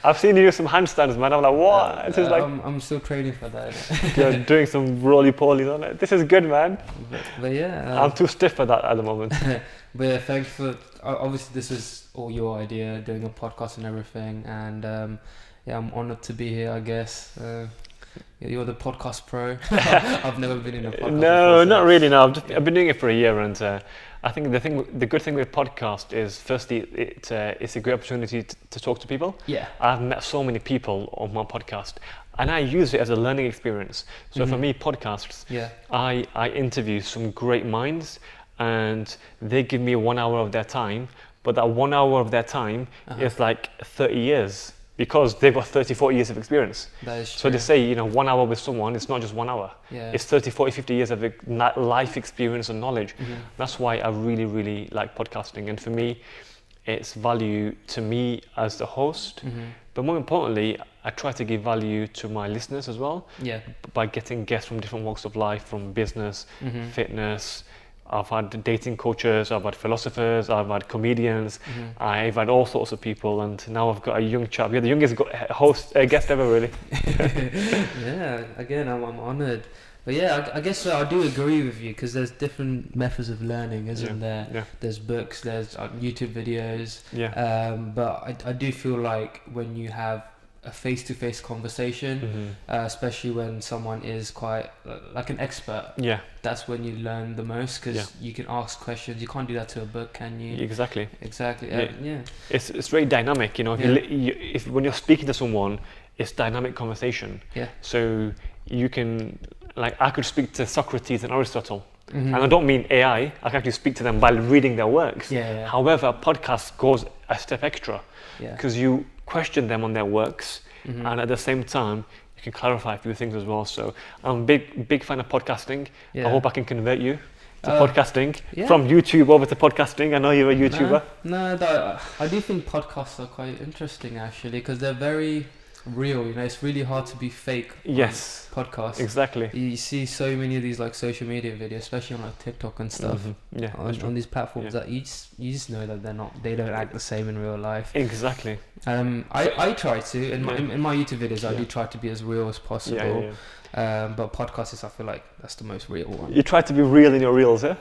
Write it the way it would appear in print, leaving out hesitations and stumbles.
I've seen you do some handstands, man. I'm like, what? This is like I'm still training for that. you're doing some roly-polies on it. This is good, man. But yeah. I'm too stiff for that at the moment. But yeah, thanks for. Obviously, this is all your idea, doing a podcast and everything, and yeah, I'm honored to be here. I guess. You're the podcast pro. I've never been in a podcast. No, before, not really. No, I've been doing it for a year, and I think the good thing with podcast is, firstly, it's a great opportunity to talk to people. Yeah. I've met so many people on my podcast, and I use it as a learning experience. So for me, podcasts, I interview some great minds, and they give me 1 hour of their time, but that 1 hour of their time is like 30 years. Because they've got 30, 40 years of experience. That is true. So they say, 1 hour with someone, it's not just 1 hour. Yeah. It's 30, 40, 50 years of life experience and knowledge. That's why I really, really like podcasting. And for me, it's value to me as the host. But more importantly, I try to give value to my listeners as well. Yeah. By getting guests from different walks of life, from business, fitness. I've had dating coaches, I've had philosophers, I've had comedians, I've had all sorts of people, and now I've got a young chap. You're the youngest guest ever, really. Yeah, again, I'm honoured. But yeah, I guess I do agree with you, because there's different methods of learning, isn't there? Yeah. There's books, there's YouTube videos. Yeah. But I do feel like when you have a face-to-face conversation, especially when someone is quite like an expert, that's when you learn the most, because you can ask questions. You can't do that to a book, can you? Exactly. Yeah. It's very dynamic, if when you're speaking to someone, it's dynamic conversation. Yeah. So you can, like, I could speak to Socrates and Aristotle, and I don't mean AI. I can actually speak to them by reading their works. However, a podcast goes a step extra, because you question them on their works, and at the same time you can clarify a few things as well. So I'm a big fan of podcasting. I hope I can convert you to podcasting from YouTube over to podcasting. I know you're a YouTuber. No, I do think podcasts are quite interesting, actually, because they're very real. It's really hard to be fake on podcasts. Exactly. You see so many of these like social media videos, especially on like TikTok and stuff, on these platforms, that you just know that they don't act the same in real life. Exactly. I try to in my YouTube videos, I do try to be as real as possible. But podcasts, I feel like that's the most real one. You try to be real in your reels, yeah?